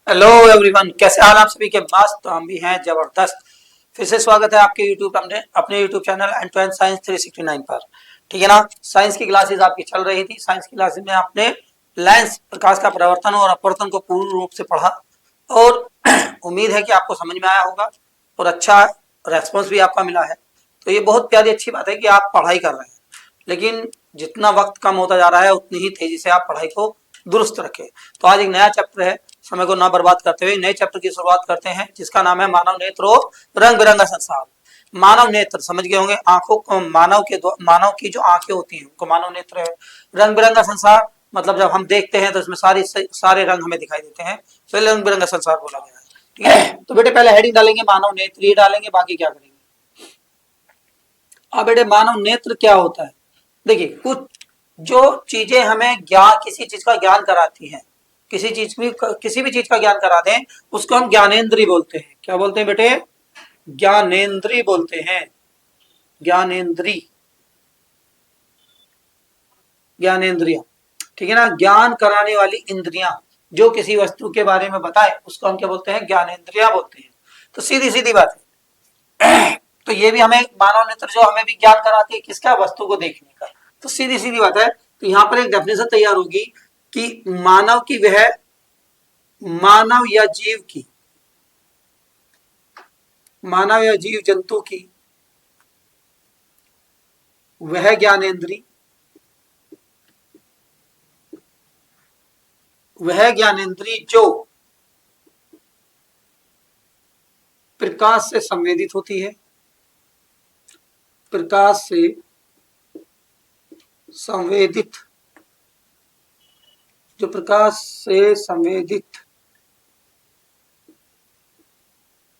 Hello everyone, कैसे हाल आप सभी के। मस्त, तो हम भी हैं जबरदस्त। फिर से स्वागत है आपके अपने YouTube channel end to end science 369 पर। ठीक है ना। साइंस की क्लासेस आपकी चल रही थी। साइंस की क्लासेस में आपने लेंस, प्रकाश का परावर्तन और अपवर्तन को पूर्ण रूप से पढ़ा और उम्मीद है कि आपको समझ में आया होगा और अच्छा रेस्पॉन्स भी आपका मिला है। तो ये बहुत प्यारी अच्छी बात है कि आप पढ़ाई कर रहे हैं, लेकिन जितना वक्त कम होता जा रहा है उतनी ही तेजी से आप पढ़ाई को दुरुस्त रखें। तो आज एक नया चैप्टर है, समय को ना बर्बाद करते हुए नए चैप्टर की शुरुआत करते हैं, जिसका नाम है मानव नेत्र और रंग बिरंगा संसार। मानव नेत्र समझ गए होंगे, आंखों को मानव की जो आंखें होती हैं उनको मानव नेत्र है। रंग बिरंगा संसार मतलब जब हम देखते हैं तो इसमें सारे रंग हमें दिखाई देते हैं, तो रंग बिरंगा संसार बोला गया है। ठीक है, तो बेटे पहले हेडिंग डालेंगे मानव नेत्र, ये डालेंगे, बाकी क्या करेंगे। अब बेटे मानव नेत्र क्या होता है। देखिए, कुछ जो चीजें हमें किसी चीज का ज्ञान कराती हैं, किसी भी चीज का ज्ञान करा दें, उसको हम ज्ञानेंद्री बोलते हैं। क्या बोलते हैं बेटे? ज्ञानेंद्री बोलते हैं। ज्ञानेंद्री, ज्ञानेंद्रिया। ठीक है ना। ज्ञान कराने वाली इंद्रियां जो किसी वस्तु के बारे में बताए उसको हम क्या बोलते हैं? ज्ञानेंद्रिया बोलते हैं। तो सीधी सीधी बात है। तो ये भी हमें मानव नेत्र जो हमें भी ज्ञान कराती है किसका? वस्तु को देखने का। तो सीधी सीधी बात है। तो यहां पर एक डेफिनेशन तैयार होगी कि मानव या जीव जंतु की वह ज्ञानेंद्री, जो प्रकाश से संवेदित होती है, प्रकाश से संवेदित, जो प्रकाश से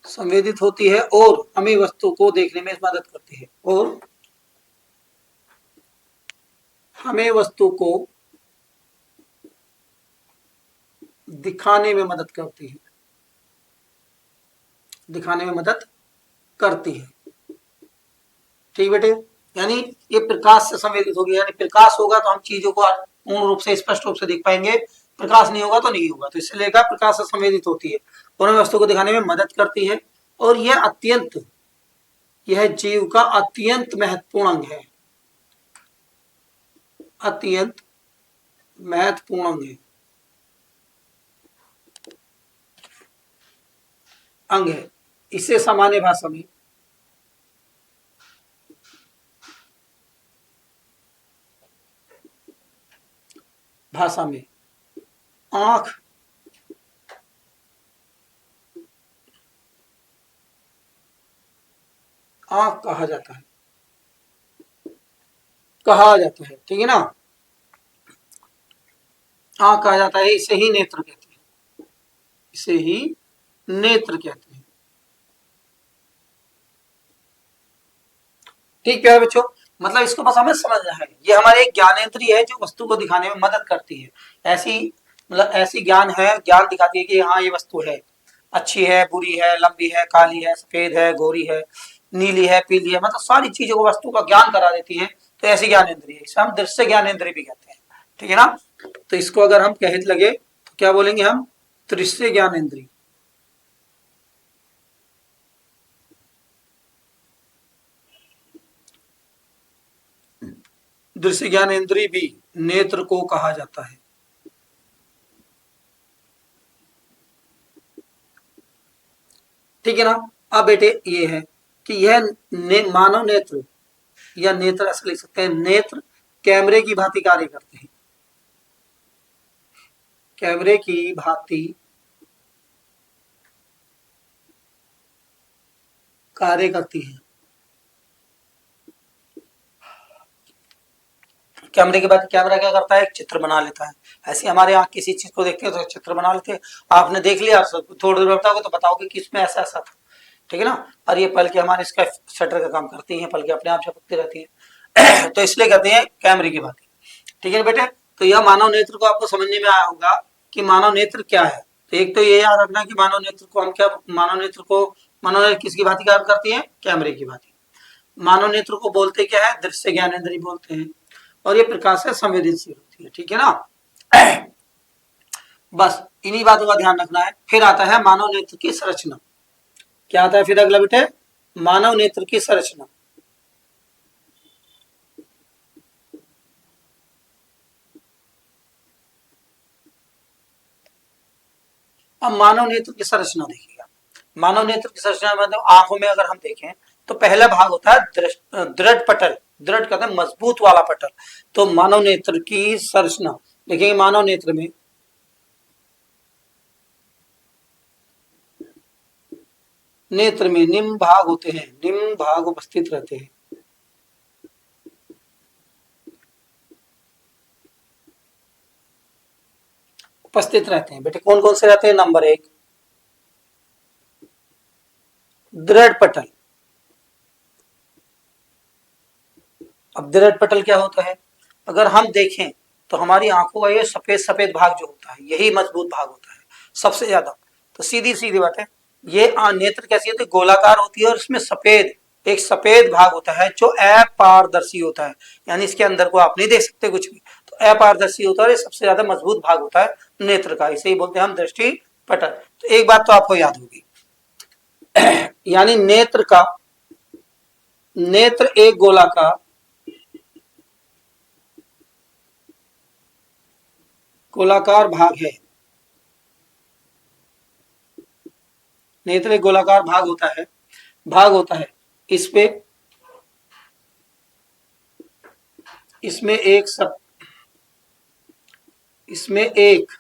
संवेदित होती है और हमें वस्तु को देखने में मदद करती है, और हमें वस्तु को दिखाने में मदद करती है, दिखाने में मदद करती है। ठीक बेटे, यानी ये प्रकाश से संवेदित होगी, यानी प्रकाश होगा तो हम चीजों को पूर्ण रूप से स्पष्ट रूप से देख पाएंगे, प्रकाश नहीं होगा तो नहीं होगा। तो इससे लेकर प्रकाश से संवेदित होती है और हमें वस्तु को दिखाने में मदद करती है, और यह जीव का अत्यंत महत्वपूर्ण अंग है, अत्यंत महत्वपूर्ण अंग है। इसे सामान्य भाषा में आंख कहा जाता है, ठीक है ना। आंख कहा जाता है, इसे ही नेत्र कहते हैं, इसे ही नेत्र कहते हैं। ठीक है बच्चों, मतलब इसको बस हमें समझना है, ये हमारे एक ज्ञानेंद्रिय है जो वस्तु को दिखाने में मदद करती है। ऐसी ज्ञान दिखाती है कि हाँ ये वस्तु है, अच्छी है, बुरी है, लंबी है, काली है, सफेद है, गोरी है, नीली है, पीली है, मतलब सारी चीजों को वस्तु का ज्ञान करा देती है। तो ऐसी ज्ञानेंद्रिय, इसे हम दृश्य ज्ञानेंद्रिय भी कहते हैं। ठीक है ना। तो इसको अगर हम कहत लगे तो क्या बोलेंगे हम? दृश्य ज्ञानेंद्रिय। दृश्य ज्ञानेंद्रिय भी नेत्र को कहा जाता है। ठीक है ना। अब बेटे ये है कि मानव नेत्र या नेत्र ऐसे लिख सकते हैं, नेत्र कैमरे की भांति कार्य करते हैं, कैमरे की भांति कार्य करती है। कैमरे के बाद कैमरा क्या करता है? एक चित्र बना लेता है। ऐसे हमारे यहाँ किसी चीज को देखते हैं तो चित्र बना लेते हैं। आपने देख लिया, थोड़ी देर बताओगे तो बताओगे कि इसमें ऐसा ऐसा था। ठीक है ना। और ये पलके हमारे इसका शटर का काम करती हैं, पलके अपने आप झपकती रहती है। तो इसलिए कहते हैं कैमरे की बात। ठीक है बेटे, तो यह मानव नेत्र को आपको समझने में आया होगा कि मानव नेत्र क्या है। तो एक तो ये याद रखना कि मानव नेत्र किसकी भांति काम करती है? कैमरे की भांति। मानव नेत्र को बोलते क्या है? दृश्य ज्ञानेंद्रिय बोलते हैं, और ये प्रकाश से संवेदनशील होती है। ठीक है ना। बस इन्हीं बातों का ध्यान रखना है। फिर आता है मानव नेत्र की संरचना। क्या आता है फिर अगला बेटे? मानव नेत्र की संरचना। अब मानव नेत्र की संरचना देखिएगा। मानव नेत्र की संरचना मतलब आंखों में अगर हम देखें तो पहला भाग होता है दृढ़ पटल। दृढ़ कहते हैं मजबूत वाला पटल। तो मानव नेत्र की संरचना देखिए, मानव नेत्र में निम्न भाग होते हैं, निम्न भाग उपस्थित रहते हैं। उपस्थित रहते हैं बेटे, कौन कौन से रहते हैं? नंबर एक, दृढ़ पटल। अब दृढ़ पटल क्या होता है? अगर हम देखें तो हमारी आंखों का ये सफेद सफेद भाग जो होता है यही मजबूत भाग होता है सबसे ज्यादा। तो सीधी सीधी बात है, ये नेत्र कैसी होती है? गोलाकार होती है और इसमें सफेद एक सफेद भाग होता है जो अपारदर्शी होता है, यानी इसके अंदर को आप नहीं देख सकते कुछ भी। तो अपारदर्शी होता है, ये सबसे ज्यादा मजबूत भाग होता है नेत्र का, इसे ही बोलते हैं हम दृष्टि पटल। तो एक बात तो आपको याद होगी, यानी नेत्र एक गोलाकार भाग है। नेत्र एक गोलाकार भाग होता है। इस पे इसमें एक सब इसमें एक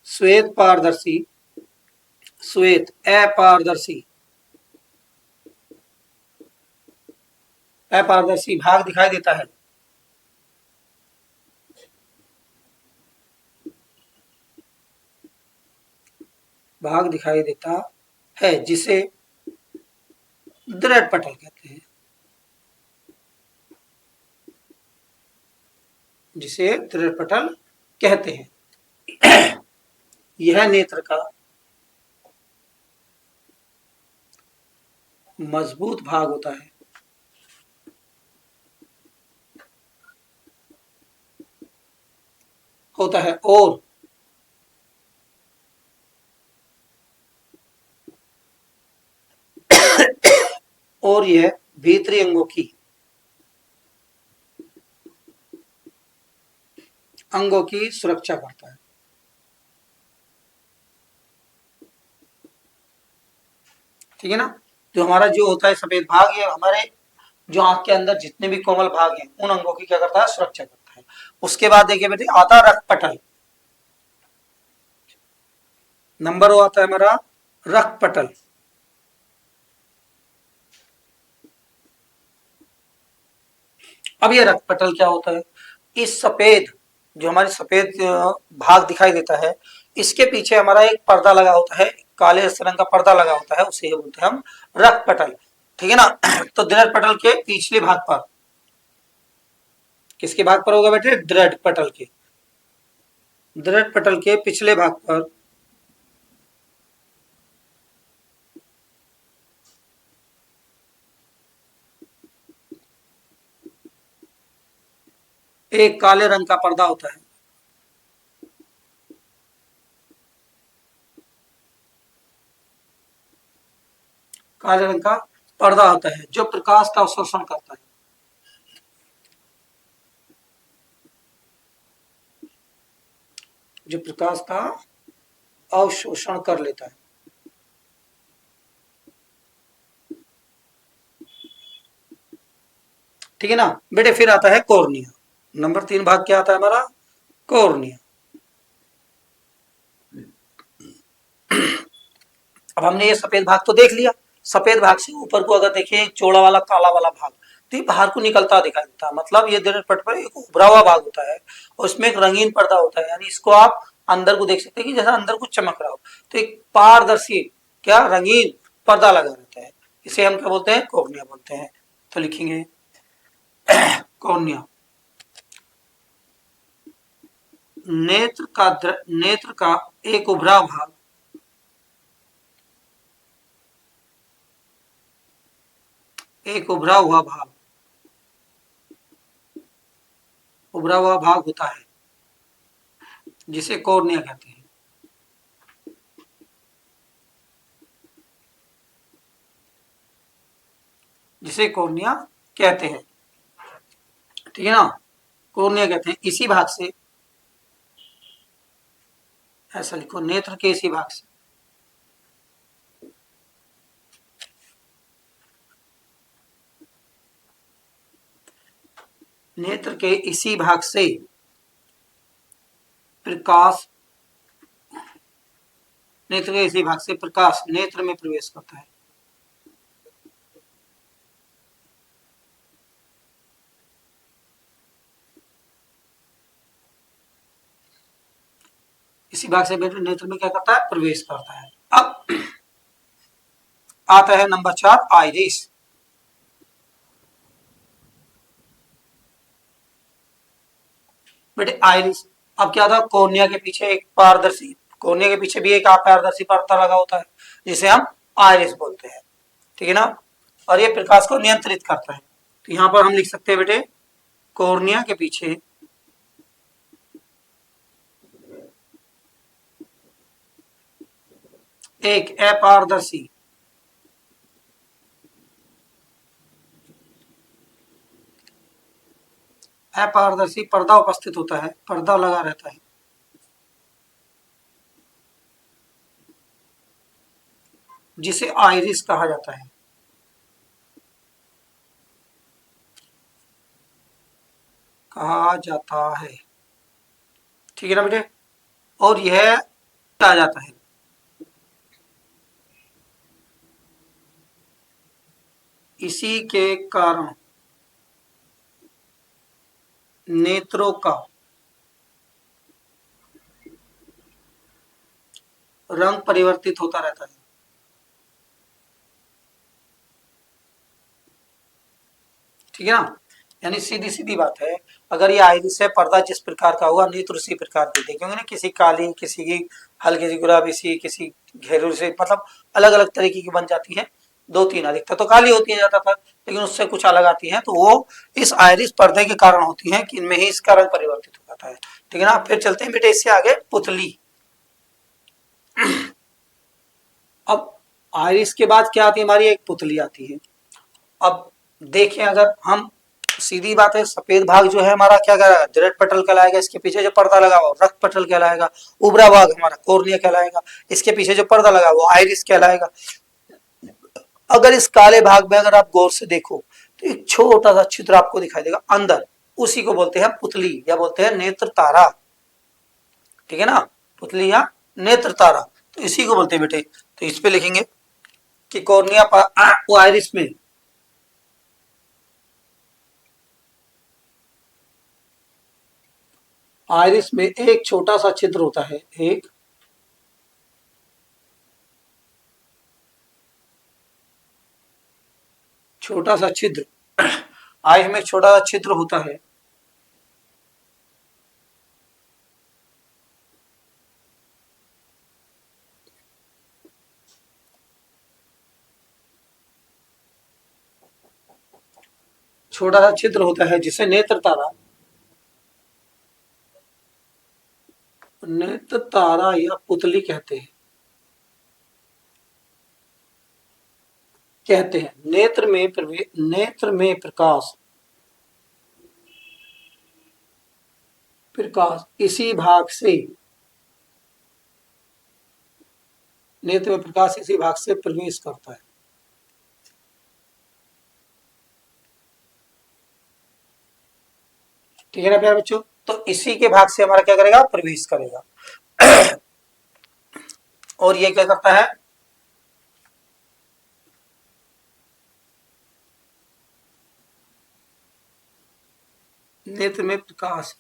श्वेत अपारदर्शी भाग दिखाई देता है। भाग दिखाई देता है जिसे दृढ़ पटल कहते हैं। जिसे दृढ़ पटल कहते हैं। यह नेत्र का मजबूत भाग होता है और यह भीतरी अंगों की सुरक्षा करता है। ठीक है ना? जो हमारा जो होता है सफेद भाग, ये हमारे जो आंख के अंदर जितने भी कोमल भाग हैं उन अंगों की क्या करता है? सुरक्षा करता है। उसके बाद देखिए बेटे आता रक्त पटल। नंबर वो आता है हमारा रक्त पटल। अब ये रक्त पटल क्या होता है? इस सफेद जो हमारी सफेद भाग दिखाई देता है, इसके पीछे हमारा एक पर्दा लगा होता है, काले रंग का पर्दा लगा होता है, उसे बोलते हैं हम रक्त पटल। ठीक है ना? तो दृढ़ पटल के पिछले भाग पर, किसके भाग पर होगा बेटे? दृढ़ पटल के। दृढ़ पटल के पिछले भाग पर एक काले रंग का पर्दा होता है। काले रंग का पर्दा होता है जो प्रकाश का अवशोषण करता है। जो प्रकाश का अवशोषण कर लेता है। ठीक है ना बेटे? फिर आता है कॉर्निया। नंबर 3 भाग क्या आता है हमारा? कॉर्निया। अब हमने ये सफेद भाग तो देख लिया। सफेद भाग से ऊपर को अगर देखिए चौड़ा वाला काला वाला भाग, तो ये बाहर को निकलता दिखाई देता है, मतलब ये दृढ़ पट पर एक उभरा हुआ भाग होता है और इसमें एक रंगीन पर्दा होता है, यानी इसको आप अंदर को देख सकते हैं कि जैसा अंदर कुछ चमक रहा हो। तो एक पारदर्शी क्या रंगीन पर्दा लगा रहता है, इसे हम क्या बोलते हैं? कॉर्निया बोलते हैं। तो लिखेंगे कॉर्निया। नेत्र का एक उभरा भाग, एक उभरा हुआ भाग होता है जिसे कॉर्निया कहते हैं। जिसे कॉर्निया कहते हैं। ठीक है ना, कॉर्निया कहते हैं इसी भाग से, ऐसा लिखो, नेत्र के इसी भाग से, नेत्र के इसी भाग से प्रकाश, नेत्र के इसी भाग से प्रकाश नेत्र में प्रवेश करता है। इसी भाग से नेत्र में क्या करता है, प्रवेश करता है। अब आता है नंबर 4, आइरिस। बेटे आइरिस, अब क्या था, कॉर्निया के पीछे एक पारदर्शी, कॉर्निया के पीछे भी एक पारदर्शी परदा लगा होता है जिसे हम आइरिस बोलते हैं। ठीक है ना, और ये प्रकाश को नियंत्रित करता है। तो यहां पर हम लिख सकते हैं बेटे, कॉर्निया के पीछे एक अपारदर्शी अपारदर्शी पर्दा उपस्थित होता है, पर्दा लगा रहता है, जिसे आइरिस कहा जाता है। कहा जाता है, ठीक है ना बेटे, और यह आ जाता है, इसी के कारण नेत्रों का रंग परिवर्तित होता रहता है। ठीक है ना, यानी सीधी सीधी बात है, अगर ये आइरिस से पर्दा जिस प्रकार का होगा नेत्र उसी प्रकार के देखेंगे ना, किसी काली, किसी की हल्की सी गुलाबी सी, किसी घेरू से, मतलब अलग अलग तरीके की बन जाती है। 2-3 अधिकतर तो काली होती है ज्यादातर, लेकिन उससे कुछ अलग आती है, तो वो इस आइरिस पर्दे के कारण होती है कि इनमें ही इसका रंग परिवर्तित हो जाता है। ठीक है ना, फिर चलते हैं बेटे इससे आगे, पुतली। अब आइरिस के बाद क्या आती है हमारी, एक पुतली आती है। अब देखें, अगर हम, सीधी बात है, सफेद भाग जो है हमारा क्या कहलाएगा, दृढ़ पटल कहलाएगा, इसके पीछे जो पर्दा लगा हुआ रक्त पटल कहलाएगा, उबरा भाग हमारा कॉर्निया कहलाएगा, इसके पीछे जो पर्दा लगा वो आइरिस कहलाएगा। अगर इस काले भाग में अगर आप गौर से देखो तो एक छोटा सा छिद्र आपको दिखाई देगा अंदर, उसी को बोलते हैं पुतली या बोलते हैं नेत्र तारा। ठीक है ना, पुतली या नेत्र तारा, तो इसी को बोलते हैं बेटे। तो इस पे लिखेंगे कि कॉर्निया वो आइरिस में आइरिस में एक छोटा सा छिद्र होता है, एक छोटा सा छिद्र, आइरिस में एक छोटा सा छिद्र होता है, छोटा सा छिद्र होता है जिसे नेत्र तारा, नेत्र तारा या पुतली कहते हैं। कहते हैं नेत्र में प्रकाश, प्रकाश इसी भाग से, नेत्र में प्रकाश इसी भाग से प्रवेश करता है। ठीक है ना प्यारे बच्चों, तो इसी के भाग से हमारा क्या करेगा, प्रवेश करेगा। और ये क्या करता है, नेत्र में प्रकाश,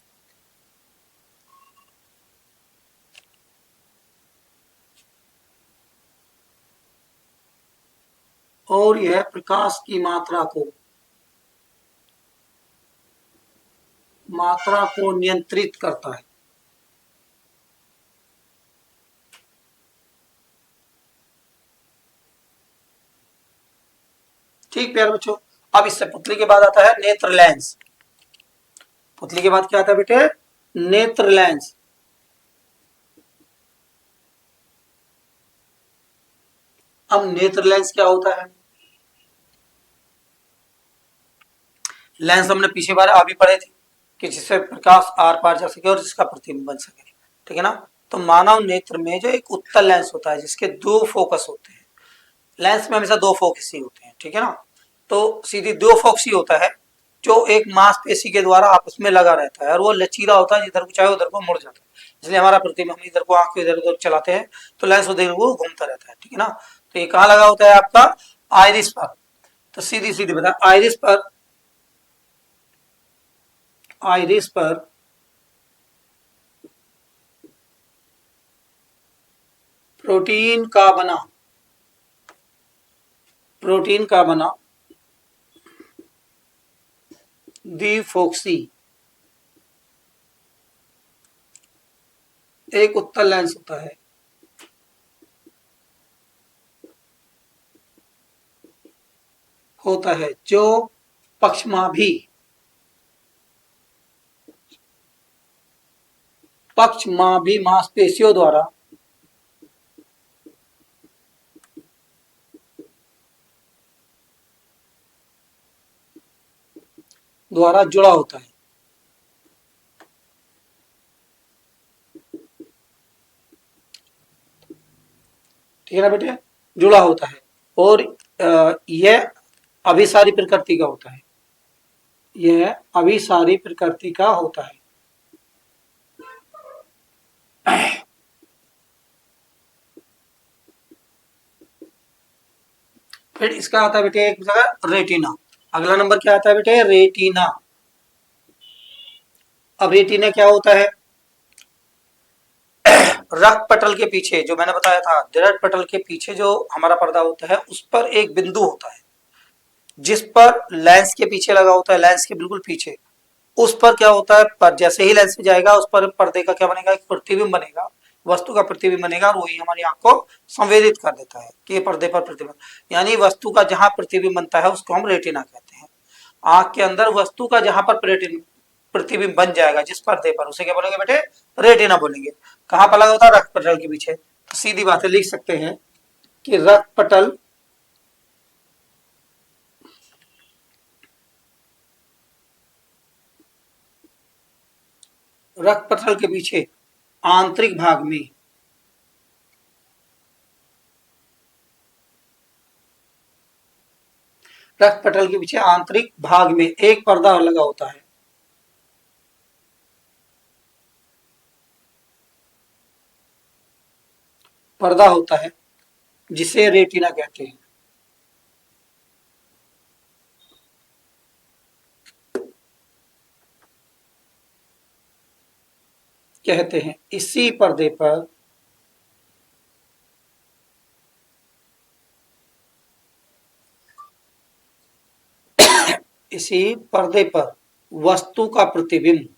और यह प्रकाश की मात्रा को नियंत्रित करता है। ठीक प्यारे बच्चों, अब इससे पुतली के बाद आता है नेत्र लेंस। पुतली के बाद क्या आता है बेटे, नेत्र लेंस। अब नेत्र लेंस क्या होता है, लेंस हमने पीछे बार अभी पढ़े थे कि जिससे प्रकाश आर पार जा सके और जिसका प्रतिबिंब बन सके, ठीक है ना। तो मानव नेत्र में जो एक उत्तल लेंस होता है जिसके दो फोकस होते हैं, लेंस में हमेशा दो फोकस ही होते हैं, ठीक है ना। तो सीधी दो फोकस ही होता है जो एक मांसपेशी के द्वारा आपस में लगा रहता है और वो लचीला होता है, जिधर को चाहे उधर को मुड़ जाता है। इसलिए हमारा प्रतिबिंब हम इधर को आंख को इधर उधर चलाते हैं तो लेंस उधर को घूमता रहता है, ठीक है ना। तो ये कहाँ लगा होता है आपका आइरिस पर। तो सीधी सीधी बता, आइरिस पर प्रोटीन का बना द्विफोक्सी एक उत्तल लेंस होता है जो पक्षमाभी मांसपेशियों द्वारा जुड़ा होता है, ठीक है ना बेटे, जुड़ा होता है। और यह अभिसारी प्रकृति का होता है, यह अभिसारी प्रकृति का होता है। फिर इसका आता है बेटे एक जगह रेटिना। अगला नंबर क्या आता है बेटे, रेटिना। अब रेटिना क्या होता है, रक्त पटल के पीछे जो मैंने बताया था, दृढ़ पटल के पीछे जो हमारा पर्दा होता है उस पर एक बिंदु होता है जिस पर लेंस के पीछे लगा होता है, लेंस के बिल्कुल पीछे। उस पर क्या होता है, पर जैसे ही लेंस में जाएगा उस पर पर्दे का क्या बनेगा, एक प्रतिबिंब बनेगा, वस्तु का प्रतिबिंब बनेगा और वही हमारी आंख को संवेदित कर देता है कि ये पर्दे पर प्रतिबिंब, यानी वस्तु का जहां प्रतिबिंब बनता है उसको हम रेटिना कहते हैं। आंख के अंदर वस्तु का जहां पर प्रतिबिंब बन जाएगा जिस पर्दे पर, उसे क्या बोलेंगे बेटे, रेटिना बोलेंगे। कहां पर लगा होता है, रक्त पटल के पीछे। तो सीधी बात है, लिख सकते हैं कि रक्त पटल के पीछे आंतरिक भाग में रक्त पटल के पीछे आंतरिक भाग में एक पर्दा लगा होता है, पर्दा होता है जिसे रेटिना कहते हैं। इसी पर्दे पर वस्तु का प्रतिबिंब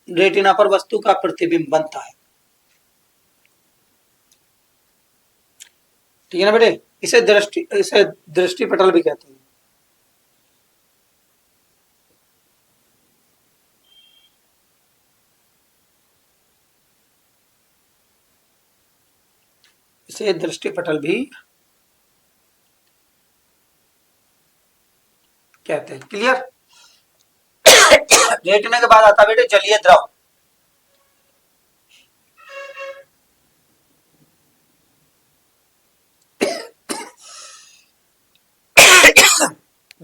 रेटिना पर वस्तु का प्रतिबिंब बनता है, ठीक है ना बेटे। इसे दृष्टि पटल भी कहते हैं। इसे दृष्टि पटल भी कहते हैं। क्लियर। रेटिना के बाद आता है बेटे जलीय द्रव।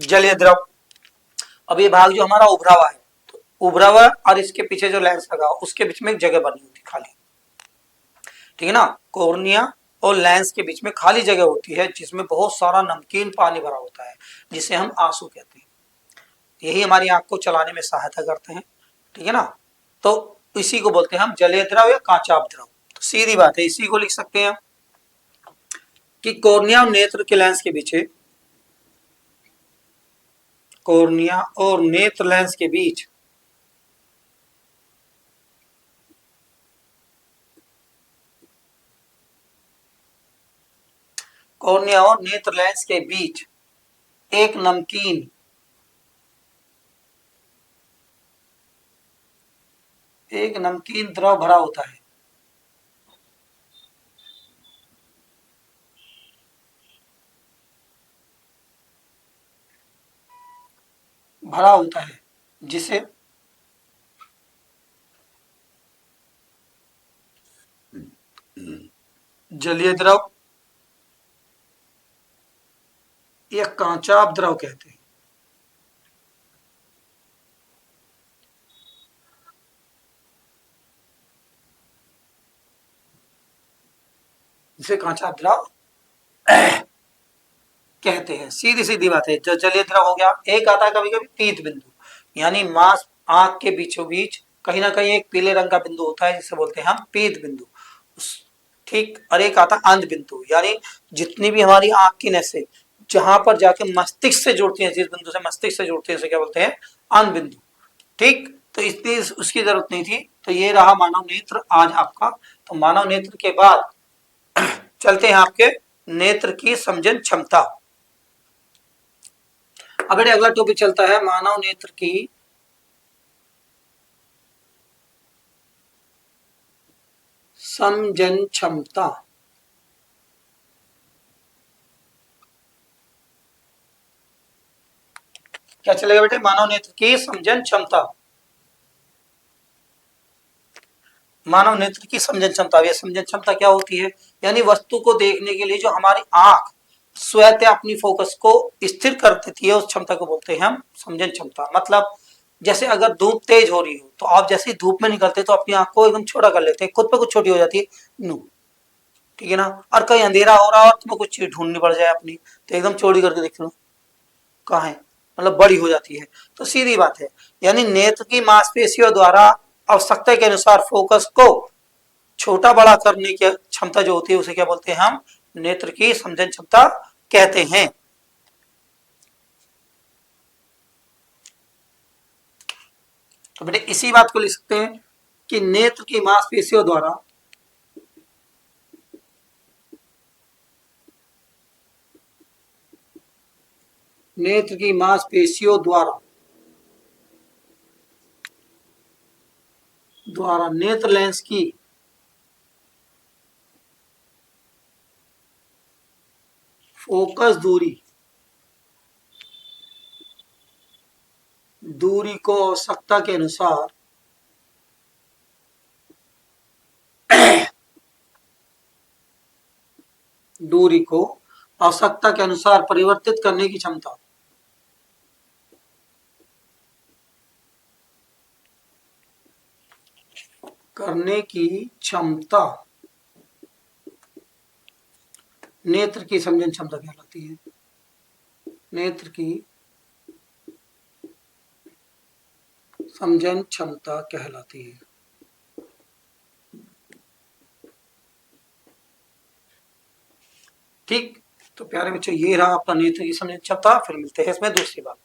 जलीय द्रव, अब ये भाग जो हमारा उभरा हुआ है, तो उभरा हुआ और इसके पीछे जो लेंस लगा उसके बीच में एक जगह बनी होती खाली, ठीक है ना। कॉर्निया और लेंस के बीच में खाली जगह होती है जिसमें बहुत सारा नमकीन पानी भरा होता है जिसे हम आंसू कहते हैं। यही हमारी आंख को चलाने में सहायता करते हैं, ठीक है ना। तो इसी को बोलते हैं हम जलीय द्रव या कांचाभ द्रव। तो सीधी बात है, इसी को लिख सकते हैं कि कॉर्निया और नेत्र के लेंस के पीछे, कॉर्निया और नेत्र लेंस के बीच कॉर्निया और नेत्र लेंस के बीच एक नमकीन एक नमकीन द्रव भरा होता है। भरा होता है जिसे जलीय द्रव या कांचा द्रव कहते हैं। जिसे कांचा द्रव कहते हैं। सीधी सीधी बात है। जो जलीय द्रव हो गया, एक आता है कभी कभी पीत बिंदु, यानी मांस आंख के बीचों बीच कहीं ना कहीं एक पीले रंग का बिंदु होता है जिसे बोलते हैं हम पीत बिंदु। ठीक। और एक आता है अंध बिंदु, यानी जितनी भी हमारी आंख की नसें जहां पर जाके मस्तिष्क से जुड़ती हैं, जिस बिंदु से मस्तिष्क से जुड़ती है उसे क्या बोलते हैं? अंध बिंदु। ठीक। तो इसलिए उसकी जरूरत नहीं थी। तो ये रहा मानव नेत्र आज आपका। तो मानव नेत्र के बाद चलते हैं आपके नेत्र की समझन क्षमता। अब बेटे अगला टॉपिक चलता है मानव नेत्र की समझन क्षमता। क्या चलेगा बेटे? मानव नेत्र की समझन क्षमता। मानव नेत्र की समझन क्षमता। यह समझन क्षमता क्या होती है? यानी वस्तु को देखने के लिए जो हमारी आंख स्वतः अपनी फोकस को स्थिर कर देती है, उस क्षमता को बोलते हैं हम समझन क्षमता। मतलब जैसे अगर धूप तेज हो रही हो तो आप जैसे ही धूप में निकलते तो अपनी आंख को एकदम छोटा कर लेते हैं, खुद पे कुछ छोटी हो जाती है नू, ठीक है ना। और कहीं अंधेरा हो रहा हो और तुम्हें कुछ चीज ढूंढनी पड़ जाए अपनी, तो एकदम चौड़ी करके देख लो कहाँ है, मतलब बड़ी हो जाती है। तो सीधी बात है, यानी नेत्र की मांसपेशियों द्वारा आवश्यकता के अनुसार फोकस को छोटा बड़ा करने की क्षमता जो होती है उसे क्या बोलते हैं हम? नेत्र की समझन क्षमता कहते हैं। तो बेटे इसी बात को लिख सकते हैं कि नेत्र की मांसपेशियों द्वारा नेत्र की मांसपेशियों द्वारा नेत्र लेंस की फोकस दूरी को आवश्यकता के अनुसार दूरी को आवश्यकता के अनुसार परिवर्तित करने की क्षमता। करने की क्षमता नेत्र की समझन क्षमता कहलाती है। नेत्र की समझन क्षमता कहलाती है। ठीक। तो प्यारे बच्चों ये रहा आपका नेत्र की समझन क्षमता। फिर मिलते हैं इसमें दूसरी बात।